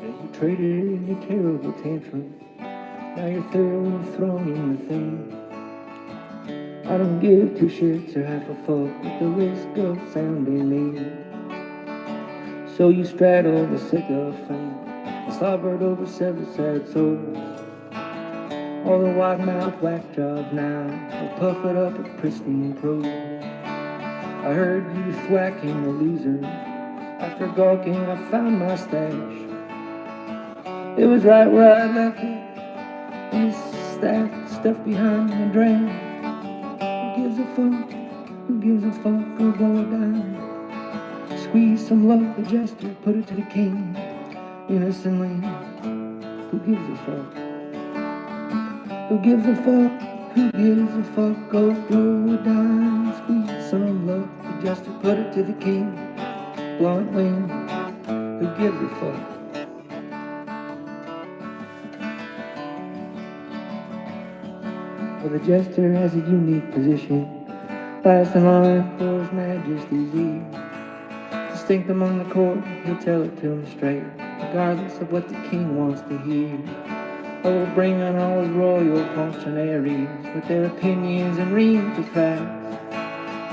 You traded in your terrible tantrums. Now you're thoroughly thronging the thing. I don't give two shits or half a fuck with the risk of sounding mean. So you straddle the sick of fame and slobbered over several sad souls. All the wide-mouthed whack jobs now will puff it up with pristine prose. I heard you thwacking the loser. After gawking, I found my stash. It was right where I left it, and it's stacked stuff behind the dram. Who gives a fuck? Who gives a fuck? Go blow it down. Squeeze some love, the jester, put it to the king. Innocently, who gives a fuck? Who gives a fuck? Who gives a fuck? Go blow it down. Squeeze some love, the jester, put it to the king. Bluntly, who gives a fuck? Well, the jester has a unique position, last in line for His Majesty's ear. Distinct among the court, he'll tell it to him straight, regardless of what the king wants to hear. Oh, bring on all his royal functionaries with their opinions and reams of facts.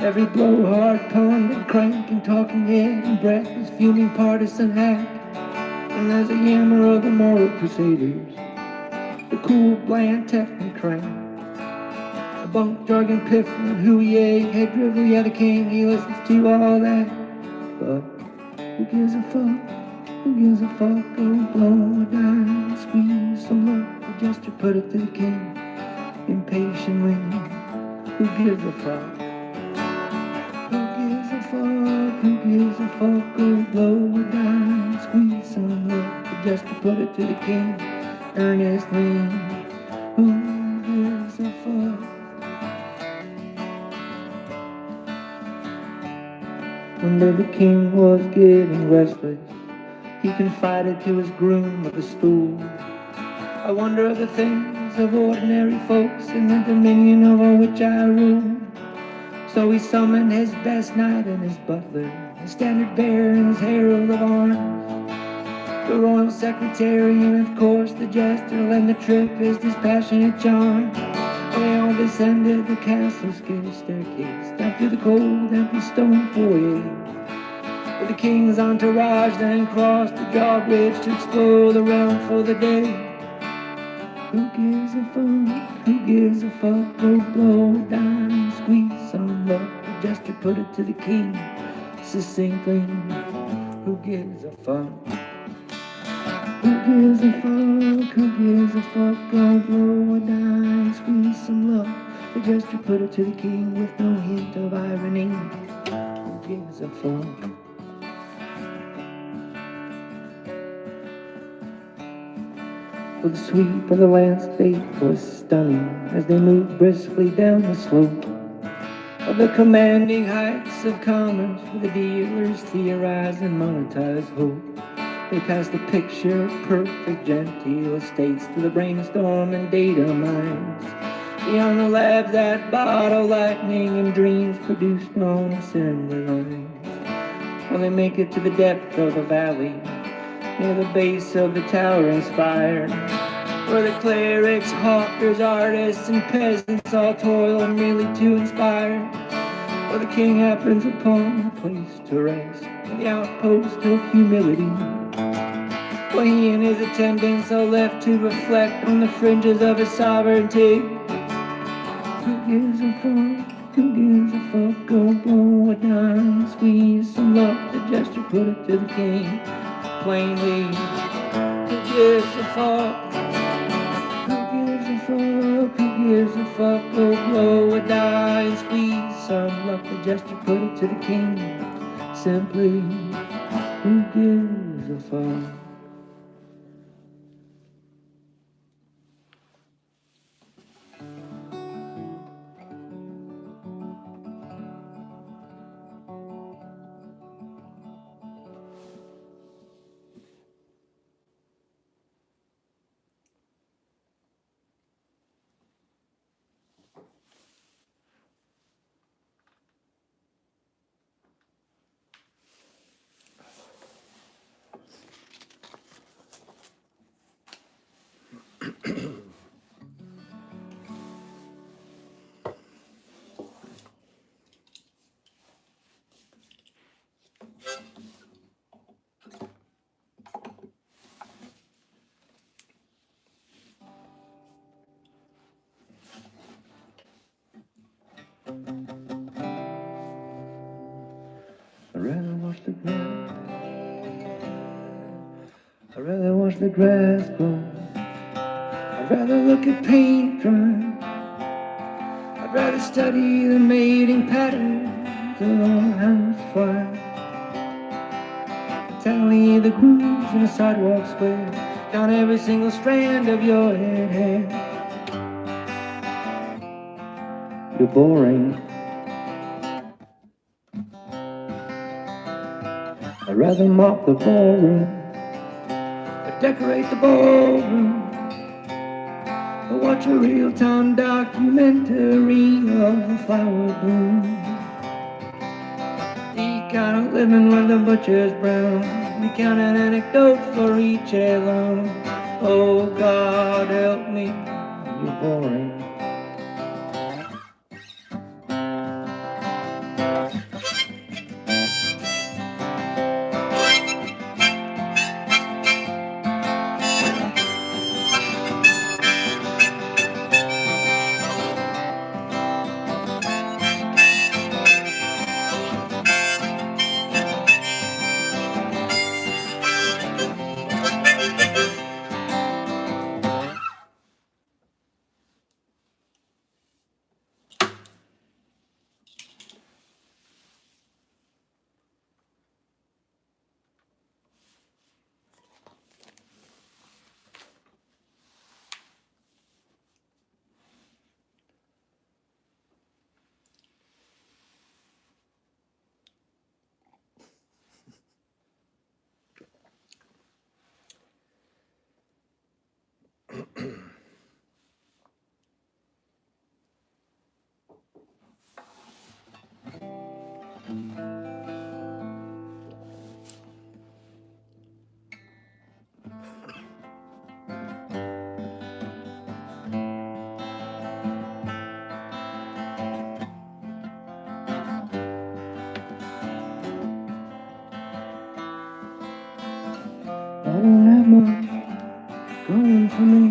Every blowhard pundit, crank and talking head and breathless fuming partisan hack. And there's a yammer of the moral crusaders, the cool bland technocrat. The bunk jargon piff and hooey head drivel, yeah, the king, he listens to all that. But who gives a fuck? Who gives a fuck? Go blow a dime, squeeze some love, the jester, put it to the king. Impatiently, who gives a fuck? Who gives a fuck? Who gives a fuck? Go blow a dime, squeeze some love, the jester, put it to the king. Earnestly, who gives a fuck? One day the king was getting restless. He confided to his groom of the stool, I wonder of the things of ordinary folks in the dominion over which I rule. So he summoned his best knight and his butler, his standard bearer and his herald of arms, the royal secretary and of course the jester led the trip his dispassionate charm. And they all descended the castle's skinny staircase, down through the cold, empty stone foyer, where the king's entourage then crossed the drawbridge to explore the realm for the day. Who gives a fuck? Who gives a fuck? Go blow a dime, squeeze some love, the jester, put it to the king. Succinctly, who gives a fuck? Who gives a fuck? Who gives a fuck? Go blow a dime, squeeze some love, the jester, put it to the king with no hint of irony. Who gives a fuck? For the sweep of the landscape was stunning as they moved briskly down the slope of the commanding heights of commerce, where the dealers theorize and monetize hope. They passed the picture of perfect genteel estates to the brainstorm and data mines, beyond the labs that bottle lightning and dreams produced on assembly lines. Well, they make it to the depth of the valley, near the base of the towering spire, where the clerics, hawkers, artists, and peasants all toil merely to inspire. Where the king happens upon a place to rest, in the outpost of humility, where he and his attendants are left to reflect on the fringes of his sovereignty. Who gives a fuck? Who gives a fuck? Go blow a dime, squeeze some love, the jester, put it to the king. Plainly, who gives a fuck? Who gives a fuck? Who gives a fuck? Go blow a dime, squeeze some love, the jester, put it to the king. Simply, who gives a fuck? I'd rather watch the grass. I'd rather watch the grass grow. I'd rather look at paint dry. I'd rather study the mating patterns along a house fire. Tally the grooves in a sidewalk square, down every single strand of your hair. You're boring. I'd rather mop the ballroom, or decorate the ballroom, or watch a real-time documentary of the flower bloom. The kind of living where the butcher's brown, recounting anecdotes for each heirloom. Oh, God help me, you're boring. I don't have much going for me,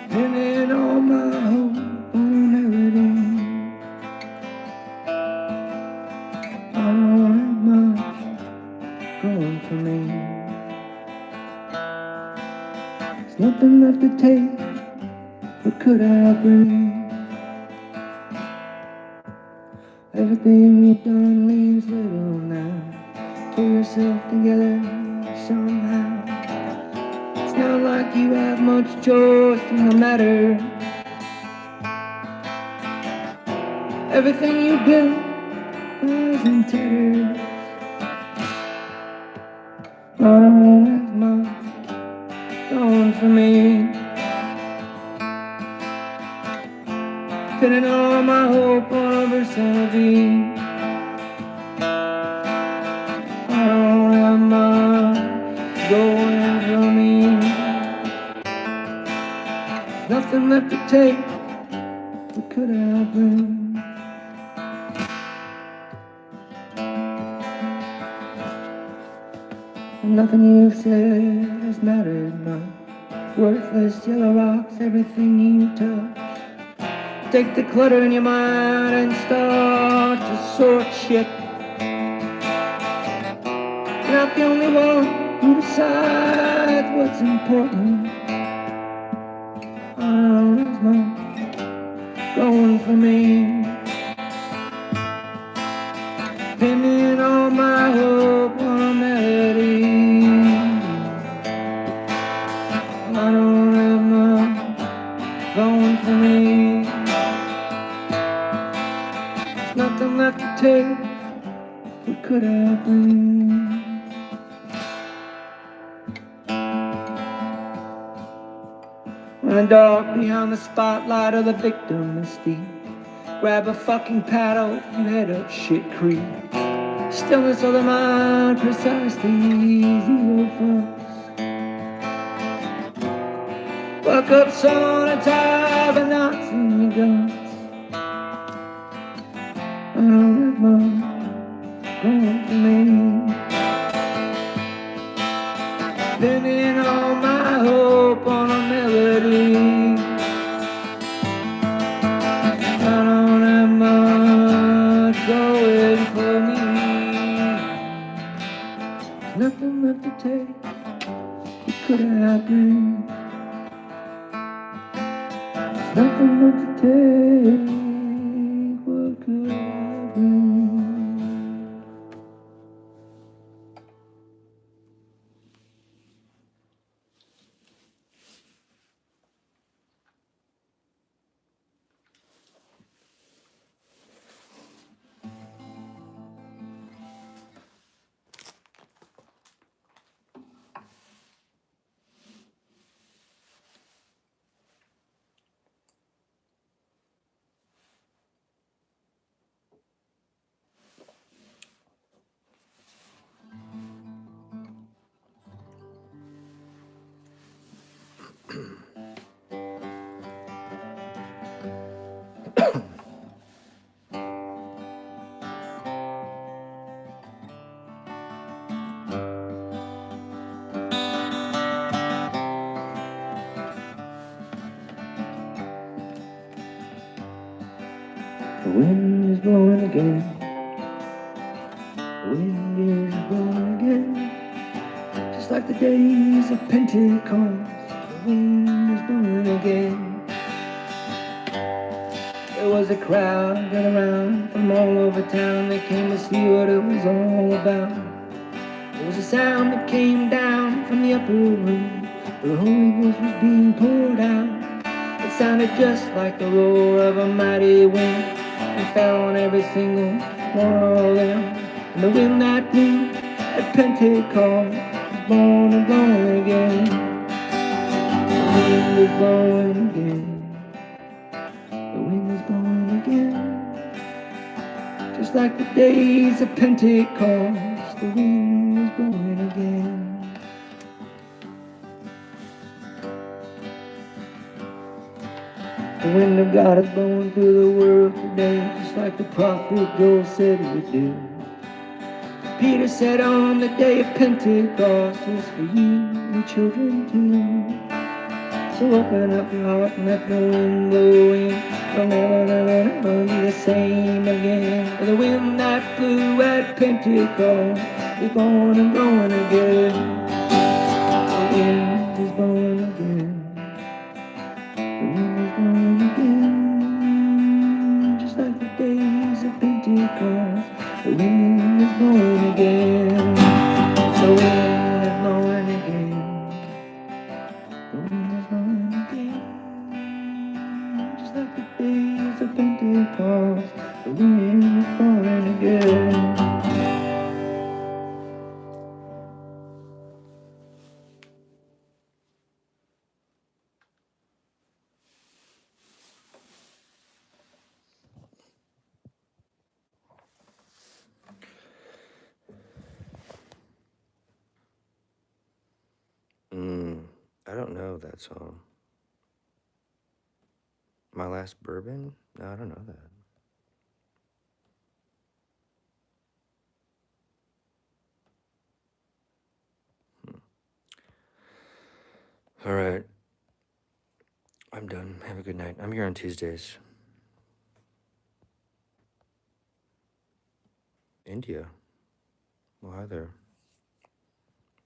pinning all my hope on everything. I don't have much going for me. There's nothing left to take, what could I bring? Everything you've done leaves little now. Pull yourself together somehow. It's not like you have much choice in the matter. Everything you built lies in tatters. I don't have much going for me, pinning all my hope on Versailles. I don't have much going for me, nothing left to take, what could I bring? Nothing you've said has mattered much. Worthless yellow rocks, everything you touch. Take the clutter in your mind and start to sort shit. You're not the only one who decides what's important. I don't have much going for me, pinning all my hope on a melody. I don't have much going for me. There's nothing left to take, what could I bring? When the dark behind the spotlight of the victim mystique, grab a fucking paddle and head up shit creek. Stillness of the mind, precisely zero fucks. Buck up, son, and tie the knots in your guts. I don't have much going for me. Pinning all my hope on a melody. I don't have much going for me. Nothing left to take. It could have been. There's nothing left to take. What could have been? The wind is blowing again. The wind is blowing again. Just like the days of Pentecost. The wind is blowing again. There was a crowd got around from all over town. They came to see what it was all about. There was a sound that came down from the upper room. The Holy Ghost was being poured out. It sounded just like the roar of a mighty wind. And fell on every single one of them. And the wind that blew at Pentecost is blowing and blowing again. The wind is blowing again. The wind is blowing again. Just like the days of Pentecost, the wind is blowing again. The wind of God is blowing through the world today, just like the prophet Joel said he would do. Peter said on the day of Pentecost, it's for you and children too. So open up your heart and let the wind blow in. It'll never, never, never be the same again. For the wind that blew at Pentecost is blowing and blowing again. The wind is blowing again. The wind is blowing again. Just like the days of Pentecost, the wind is blowing again. The wind is blowing again. The wind is blowing again. Just like the days of Pentecost, the wind is blowing again. I don't know that song. My Last Bourbon? No, I don't know that. All right. I'm done. Have a good night. I'm here on Tuesdays. India. Well, hi there.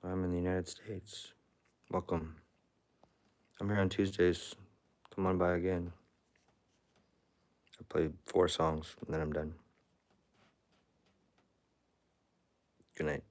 I'm in the United States. Welcome. I'm here on Tuesdays. Come on by again. I play 4 songs and then I'm done. Good night.